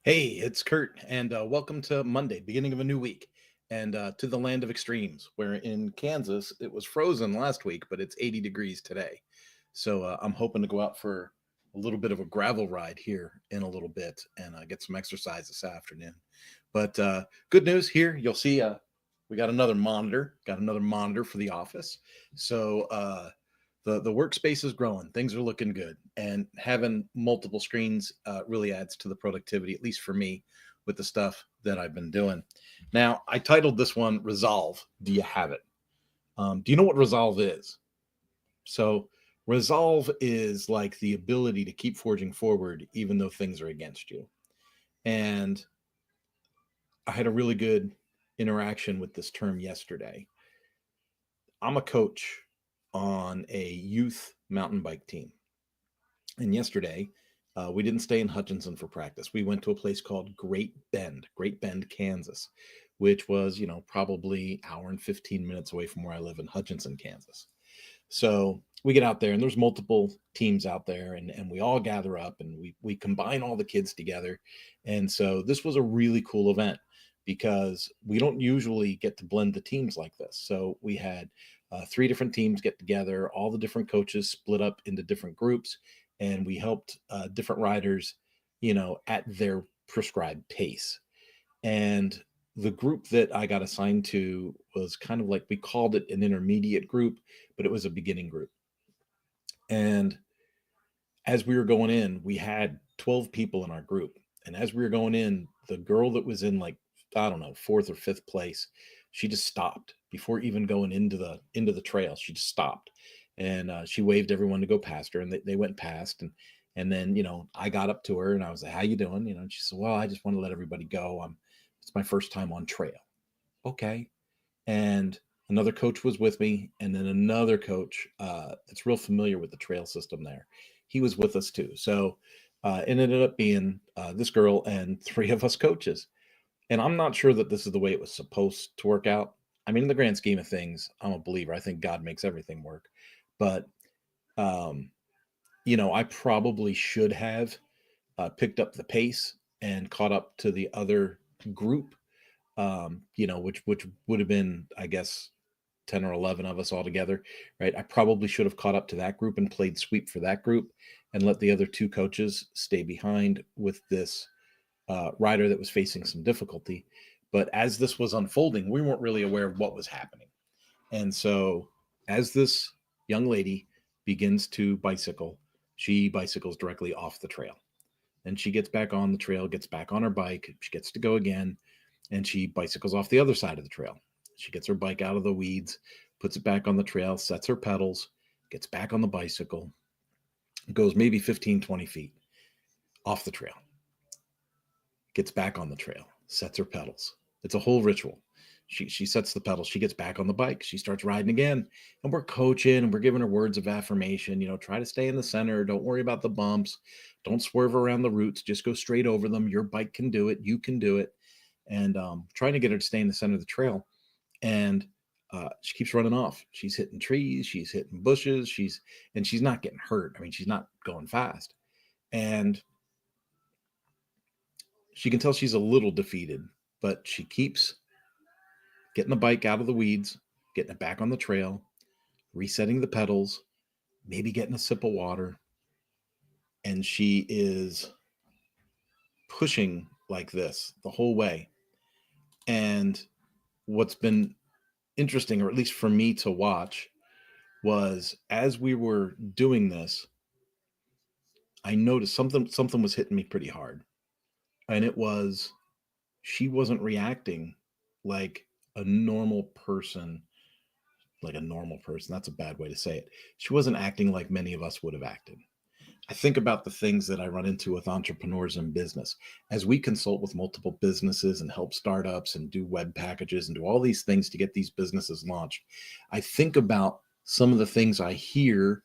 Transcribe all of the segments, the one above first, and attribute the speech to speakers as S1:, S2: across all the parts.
S1: Hey, it's Kurt, and welcome to Monday, beginning of a new week, and to the land of extremes, where in Kansas it was frozen last week, but it's 80 degrees today. So I'm hoping to go out for a little bit of a gravel ride here in a little bit and get some exercise this afternoon. But good news here, you'll see we got another monitor for the office. So the workspace is growing, things are looking good, and having multiple screens really adds to the productivity, at least for me, with the stuff that I've been doing. Now, I titled this one Resolve. Do you have it? Do you know what resolve is? So resolve is like the ability to keep forging forward even though things are against you. And I had a really good interaction with this term yesterday. I'm a coach on a youth mountain bike team. And yesterday, we didn't stay in Hutchinson for practice. We went to a place called Great Bend, Kansas, which was, probably hour and 15 minutes away from where I live in Hutchinson, Kansas. So we get out there and there's multiple teams out there and we all gather up and we combine all the kids together. And so this was a really cool event because we don't usually get to blend the teams like this. So we had three different teams get together, all the different coaches split up into different groups, and we helped different riders, at their prescribed pace. And the group that I got assigned to was kind of like we called it an intermediate group, but it was a beginning group. And as we were going in, we had 12 people in our group. And as we were going in, the girl that was in like, I don't know, fourth or fifth place, she just stopped before even going into the trail. She just stopped, and she waved everyone to go past her, and they went past. And then I got up to her and I was like, "How you doing?" And she said, "Well, I just want to let everybody go. It's my first time on trail." Okay. And another coach was with me, and then another coach that's real familiar with the trail system there, he was with us too. So it ended up being this girl and three of us coaches. And I'm not sure that this is the way it was supposed to work out. I mean, in the grand scheme of things, I'm a believer. I think God makes everything work. But um, I probably should have picked up the pace and caught up to the other group, which would have been, I guess, 10 or 11 of us all together, right? I probably should have caught up to that group and played sweep for that group and let the other two coaches stay behind with this rider that was facing some difficulty. But as this was unfolding, we weren't really aware of what was happening. And so, as this young lady begins to bicycle, she bicycles directly off the trail. And she gets back on the trail, gets back on her bike, she gets to go again, and she bicycles off the other side of the trail. She gets her bike out of the weeds, puts it back on the trail, sets her pedals, gets back on the bicycle, goes maybe 15, 20 feet off the trail, gets back on the trail, sets her pedals. It's a whole ritual. She sets the pedals, she gets back on the bike, she starts riding again, and we're coaching and we're giving her words of affirmation. Try to stay in the center, don't worry about the bumps, don't swerve around the roots, just go straight over them. Your bike can do it, you can do it. And trying to get her to stay in the center of the trail. And she keeps running off. She's hitting trees, she's hitting bushes, she's not getting hurt. I mean, she's not going fast. And she can tell she's a little defeated, but she keeps getting the bike out of the weeds, getting it back on the trail, resetting the pedals, maybe getting a sip of water. And she is pushing like this the whole way. And what's been interesting, or at least for me to watch, was as we were doing this, I noticed something was hitting me pretty hard. And it was she wasn't reacting like a normal person, like a normal person. That's a bad way to say it. She wasn't acting like many of us would have acted. I think about the things that I run into with entrepreneurs in business as we consult with multiple businesses and help startups and do web packages and do all these things to get these businesses launched. I think about some of the things I hear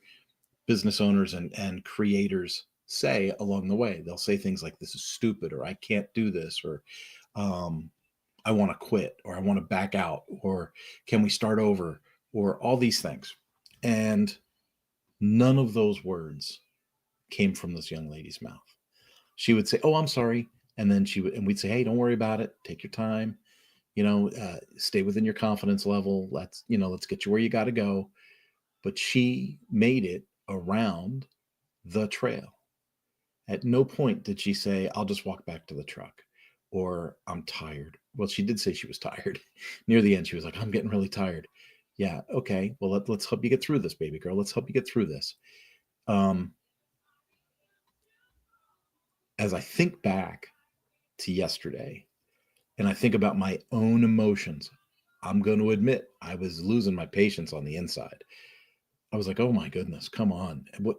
S1: business owners and creators say along the way. They'll say things like, "This is stupid," or "I can't do this," or um, "I want to quit," or "I want to back out," or "Can we start over," or all these things. And none of those words came from this young lady's mouth. She would say, "Oh, I'm sorry. And then we'd say, hey, don't worry about it. Take your time. Stay within your confidence level. Let's get you where you got to go. But she made it around the trail. At no point did she say, I'll just walk back to the truck, or I'm tired. Well, she did say she was tired. Near the end, she was like, I'm getting really tired. Yeah, okay. Well, let's help you get through this, baby girl. Let's help you get through this. As I think back to yesterday and I think about my own emotions, I'm going to admit I was losing my patience on the inside. I was like, oh my goodness, come on. What,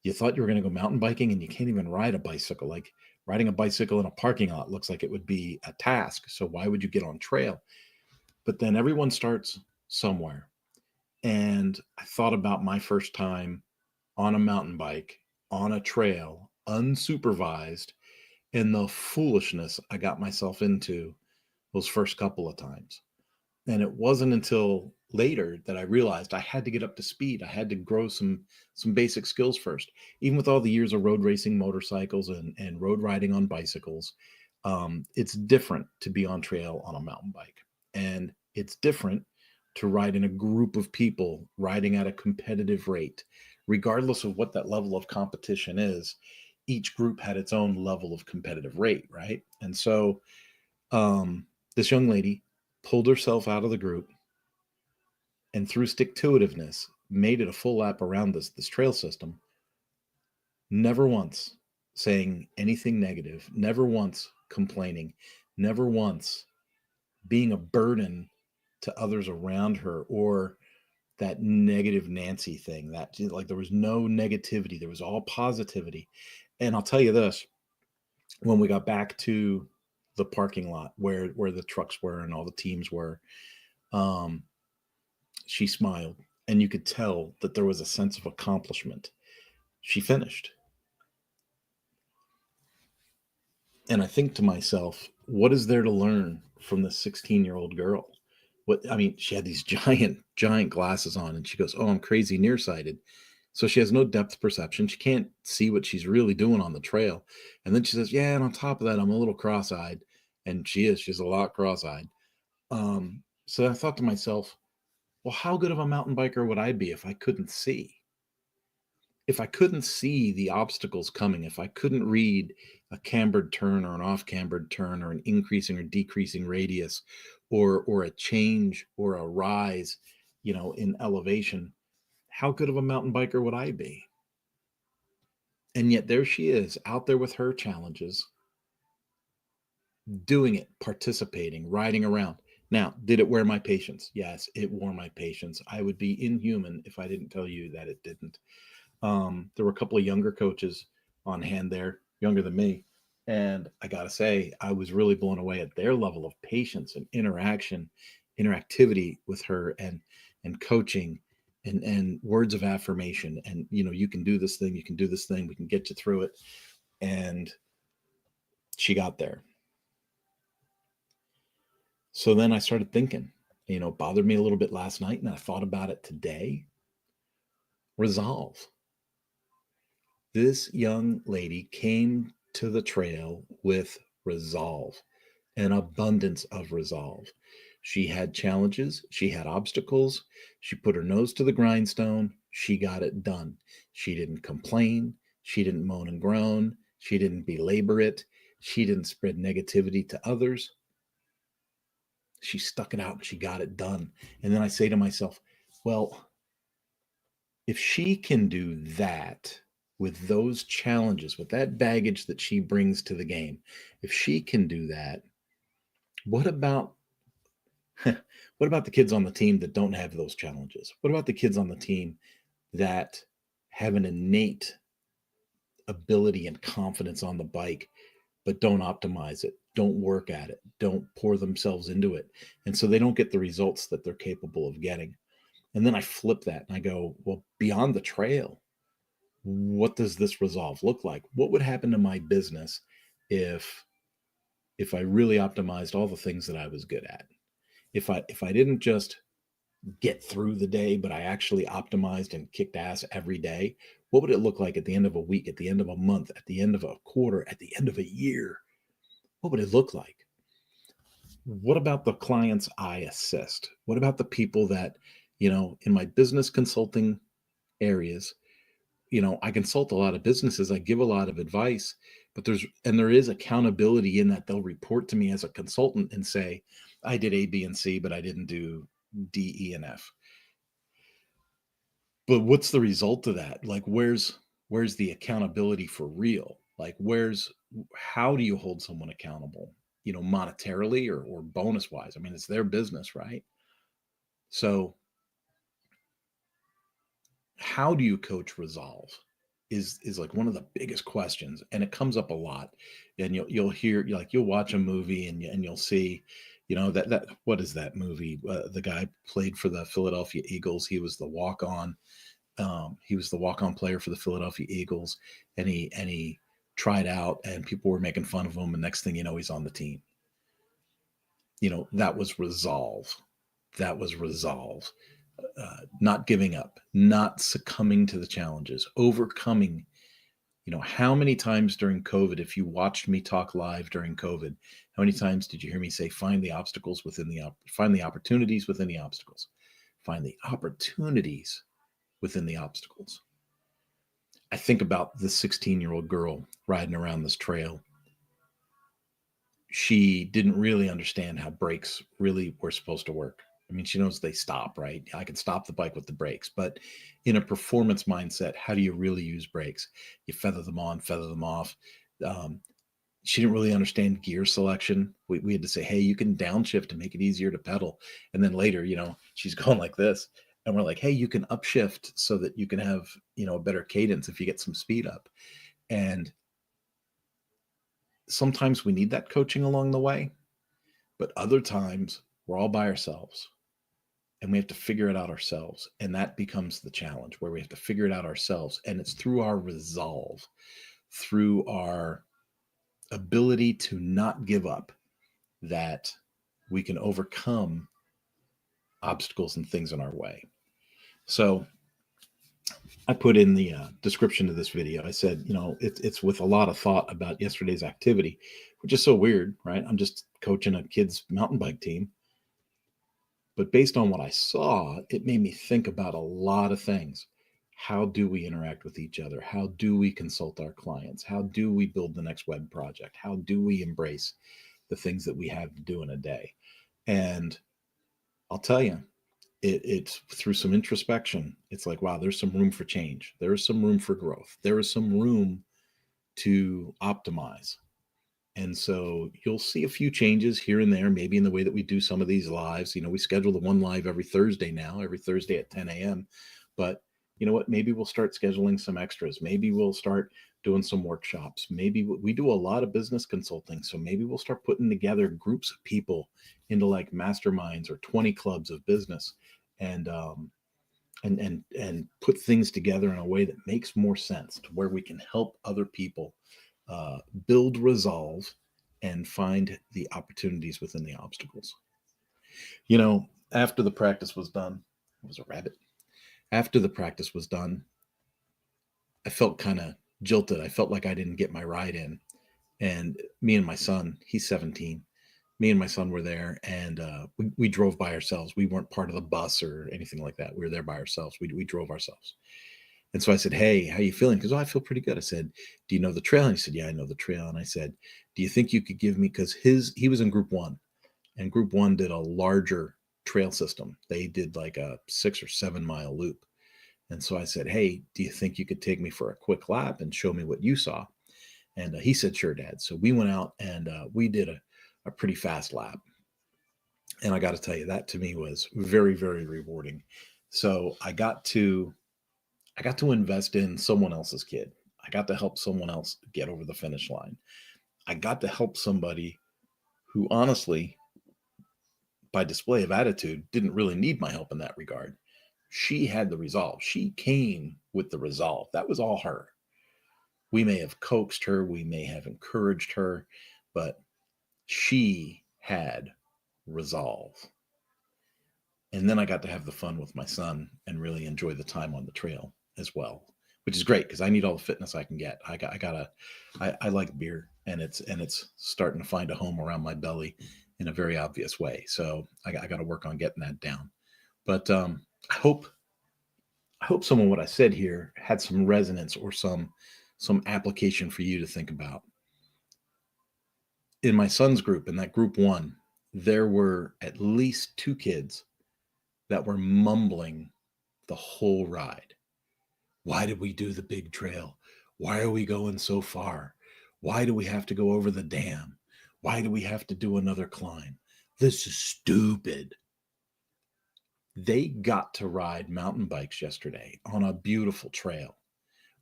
S1: you thought you were going to go mountain biking and you can't even ride a bicycle? Like, riding a bicycle in a parking lot looks like it would be a task. So why would you get on trail? But then everyone starts somewhere. And I thought about my first time on a mountain bike, on a trail, unsupervised, and the foolishness I got myself into those first couple of times. And it wasn't until later that I realized I had to get up to speed. I had to grow some basic skills first. Even with all the years of road racing motorcycles and road riding on bicycles, it's different to be on trail on a mountain bike. And it's different to ride in a group of people riding at a competitive rate. Regardless of what that level of competition is, each group had its own level of competitive rate, right? And so this young lady pulled herself out of the group and through stick-to-itiveness made it a full lap around this trail system, never once saying anything negative, never once complaining, never once being a burden to others around her, or that negative Nancy thing. That, like, there was no negativity, there was all positivity. And I'll tell you this, when we got back to the parking lot where the trucks were and all the teams were, she smiled, and you could tell that there was a sense of accomplishment. She finished. And I think to myself, what is there to learn from this 16-year-old girl? She had these giant glasses on, and she goes, oh, I'm crazy nearsighted. So she has no depth perception. She can't see what she's really doing on the trail. And then she says, yeah, and on top of that, I'm a little cross-eyed. And she's a lot cross-eyed. So I thought to myself, well, how good of a mountain biker would I be if I couldn't see? If I couldn't see the obstacles coming, if I couldn't read a cambered turn or an off-cambered turn or an increasing or decreasing radius or a change or a rise, in elevation, how good of a mountain biker would I be? And yet there she is out there with her challenges, doing it, participating, riding around. Now, did it wear my patience? Yes, it wore my patience. I would be inhuman if I didn't tell you that it didn't. There were a couple of younger coaches on hand there, younger than me. And I got to say, I was really blown away at their level of patience and interactivity with her, and coaching and words of affirmation. And, you can do this thing, we can get you through it. And she got there. So then I started thinking, bothered me a little bit last night, and I thought about it today. Resolve. This young lady came to the trail with resolve, an abundance of resolve. She had challenges, she had obstacles, she put her nose to the grindstone, she got it done. She didn't complain, she didn't moan and groan, she didn't belabor it, she didn't spread negativity to others. She stuck it out and she got it done. And then I say to myself, well, if she can do that with those challenges, with that baggage that she brings to the game, if she can do that, what about what about the kids on the team that don't have those challenges? What about the kids on the team that have an innate ability and confidence on the bike, but don't optimize it, don't work at it, don't pour themselves into it, and so they don't get the results that they're capable of getting? And then I flip that and I go, well, beyond the trail, what does this resolve look like? What would happen to my business if I really optimized all the things that I was good at? If I didn't just get through the day, but I actually optimized and kicked ass every day, what would it look like at the end of a week, at the end of a month, at the end of a quarter, at the end of a year? What would it look like? What about the clients I assist? What about the people that, in my business consulting areas, I consult a lot of businesses, I give a lot of advice, but there is accountability in that they'll report to me as a consultant and say, I did A, B, and C, but I didn't do D, E, and F. But what's the result of that? Like, where's the accountability for real? Like, how do you hold someone accountable? Monetarily or bonus wise. I mean, it's their business, right? So how do you coach resolve is like one of the biggest questions, and it comes up a lot. And you'll hear, you'll watch a movie and you'll see, that what is that movie, the guy played for the Philadelphia Eagles. He was the walk-on player for the Philadelphia Eagles, and he tried out, and people were making fun of him, and next thing you know, he's on the team. That was resolve. That was resolve. Not giving up, not succumbing to the challenges, overcoming. How many times during COVID, if you watched me talk live during COVID, how many times did you hear me say, find the opportunities within the obstacles, find the opportunities within the obstacles. I think about this 16-year-old girl riding around this trail. She didn't really understand how brakes really were supposed to work. I mean, she knows they stop, right? I can stop the bike with the brakes, but in a performance mindset, how do you really use brakes? You feather them on, feather them off. She didn't really understand gear selection. We had to say, hey, you can downshift to make it easier to pedal. And then later, she's going like this. And we're like, hey, you can upshift so that you can have, a better cadence if you get some speed up. And sometimes we need that coaching along the way, but other times we're all by ourselves and we have to figure it out ourselves. And that becomes the challenge, where we have to figure it out ourselves. And it's through our resolve, through our ability to not give up, that we can overcome obstacles and things in our way. So I put in the description of this video, I said, it's with a lot of thought about yesterday's activity, which is so weird, right? I'm just coaching a kid's mountain bike team. But based on what I saw, it made me think about a lot of things. How do we interact with each other? How do we consult our clients? How do we build the next web project? How do we embrace the things that we have to do in a day? And I'll tell you, it's through some introspection. It's like, wow, there's some room for change. There is some room for growth. There is some room to optimize. And so you'll see a few changes here and there, maybe in the way that we do some of these lives. We schedule the one live every Thursday now, every Thursday at 10 a.m. But you know what? Maybe we'll start scheduling some extras. Maybe we'll start doing some workshops. Maybe we do a lot of business consulting. So maybe we'll start putting together groups of people into like masterminds or 20 clubs of business, and put things together in a way that makes more sense, to where we can help other people build resolve and find the opportunities within the obstacles. After the practice was done, it was a rabbit. After the practice was done, I felt kind of jilted. I felt like I didn't get my ride in. And me and my son, he's 17, me and my son were there, and we drove by ourselves. We weren't part of the bus or anything like that. We were there by ourselves. We drove ourselves. And so I said, hey, how you feeling? Because, I feel pretty good. I said, do you know the trail? And he said, yeah, I know the trail. And I said, do you think you could give me, because he was in group 1, and group 1 did a larger trail system. They did like a 6 or 7 mile loop. And so I said, hey, do you think you could take me for a quick lap and show me what you saw? And he said, sure, Dad. So we went out and we did a pretty fast lap. And I got to tell you, that to me was very, very rewarding. So I got to invest in someone else's kid. I got to help someone else get over the finish line. I got to help somebody who, honestly, by display of attitude, didn't really need my help in that regard. She had the resolve. She came with the resolve. That was all her. We may have coaxed her, we may have encouraged her, but she had resolve. And then I got to have the fun with my son and really enjoy the time on the trail as well, which is great because I need all the fitness I can get. I like beer. and it's starting to find a home around my belly in a very obvious way. So I got to work on getting that down. But I hope some of what I said here had some resonance or some application for you to think about. In my son's group, in that group one, there were at least two kids that were mumbling the whole ride. Why did we do the big trail? Why are we going so far? Why do we have to go over the dam? Why do we have to do another climb? This is stupid. They got to ride mountain bikes yesterday on a beautiful trail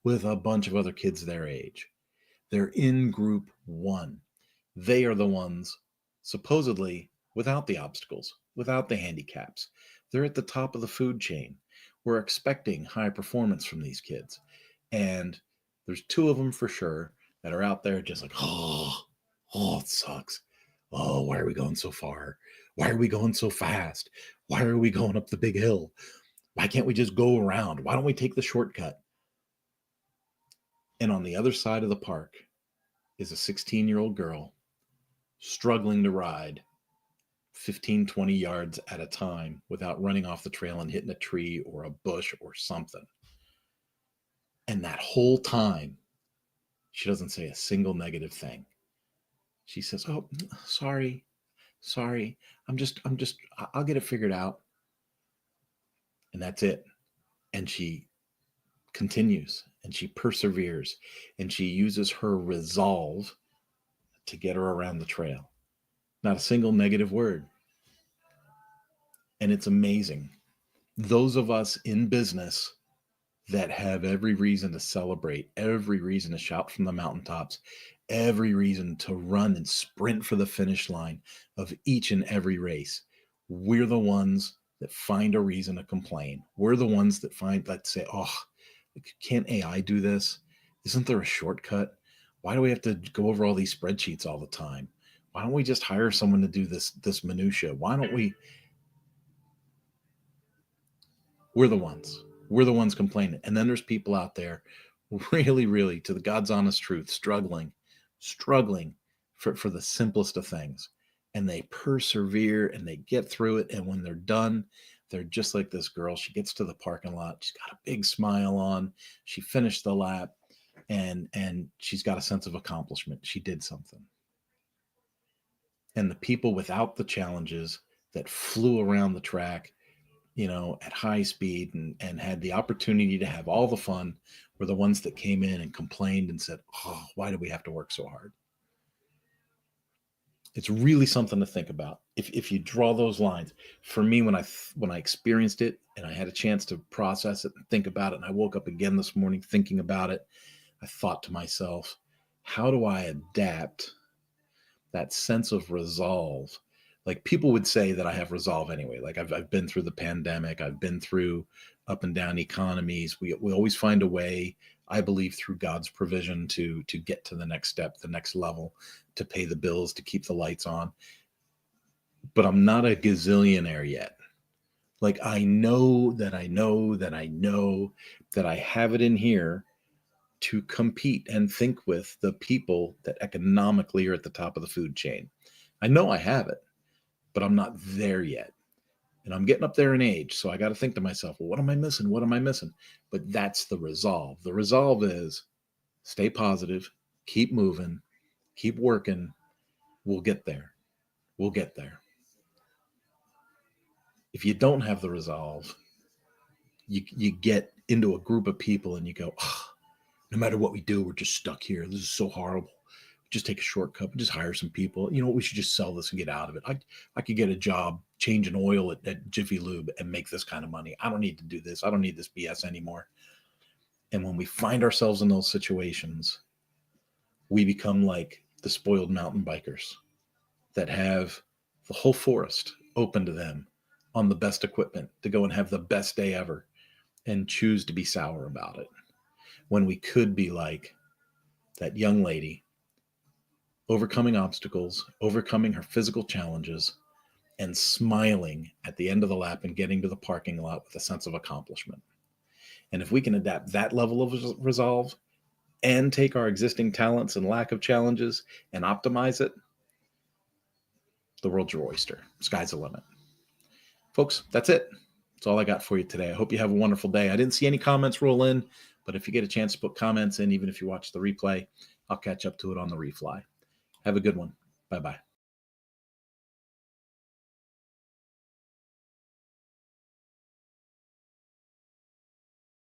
S1: with a bunch of other kids their age. They're in group one. They are the ones supposedly without the obstacles, without the handicaps. They're at the top of the food chain. We're expecting high performance from these kids. And there's two of them for sure that are out there just like, oh, it sucks. Oh, why are we going so far? Why are we going so fast? Why are we going up the big hill? Why can't we just go around? Why don't we take the shortcut? And on the other side of the park is a 16-year-old girl struggling to ride 15, 20 yards at a time without running off the trail and hitting a tree or a bush or something. And that whole time, she doesn't say a single negative thing. She says, "Oh, sorry. I'll get it figured out." And that's it. And she continues and she perseveres and she uses her resolve to get her around the trail. Not a single negative word. And it's amazing. Those of us in business that have every reason to celebrate, every reason to shout from the mountaintops, every reason to run and sprint for the finish line of each and every race, we're the ones that find a reason to complain. We're the ones that say, oh, can't AI do this? Isn't there a shortcut? Why do we have to go over all these spreadsheets all the time? Why don't we just hire someone to do this minutia? Why don't we? We're the ones complaining. And then there's people out there really, really, to the God's honest truth, struggling for the simplest of things. And they persevere and they get through it. And when they're done, they're just like this girl. She gets to the parking lot. She's got a big smile on. She finished the lap and she's got a sense of accomplishment. She did something. And the people without the challenges that flew around the track, at high speed and had the opportunity to have all the fun were the ones that came in and complained and said, oh, why do we have to work so hard? It's really something to think about. If you draw those lines, for me, when I experienced it and I had a chance to process it and think about it, and I woke up again this morning thinking about it, I thought to myself, how do I adapt that sense of resolve? Like people would say that I have resolve anyway. Like I've been through the pandemic. I've been through up and down economies. We always find a way, I believe, through God's provision to get to the next step, the next level, to pay the bills, to keep the lights on. But I'm not a gazillionaire yet. Like I know that I have it in here to compete and think with the people that economically are at the top of the food chain. I know I have it, but I'm not there yet. And I'm getting up there in age. So I got to think to myself, well, what am I missing? What am I missing? But that's the resolve. The resolve is stay positive, keep moving, keep working. We'll get there. We'll get there. If you don't have the resolve, you get into a group of people and you go, oh, no matter what we do, we're just stuck here. This is so horrible. Just take a shortcut and just hire some people. You know what? We should just sell this and get out of it. I could get a job changing oil at Jiffy Lube and make this kind of money. I don't need to do this. I don't need this BS anymore. And when we find ourselves in those situations, we become like the spoiled mountain bikers that have the whole forest open to them on the best equipment to go and have the best day ever and choose to be sour about it. When we could be like that young lady, overcoming obstacles, overcoming her physical challenges, and smiling at the end of the lap and getting to the parking lot with a sense of accomplishment. And if we can adapt that level of resolve, and take our existing talents and lack of challenges and optimize it, the world's your oyster. Sky's the limit. Folks, that's it. That's all I got for you today. I hope you have a wonderful day. I didn't see any comments roll in, but if you get a chance to put comments in, even if you watch the replay, I'll catch up to it on the refly. Have a good one. Bye-bye.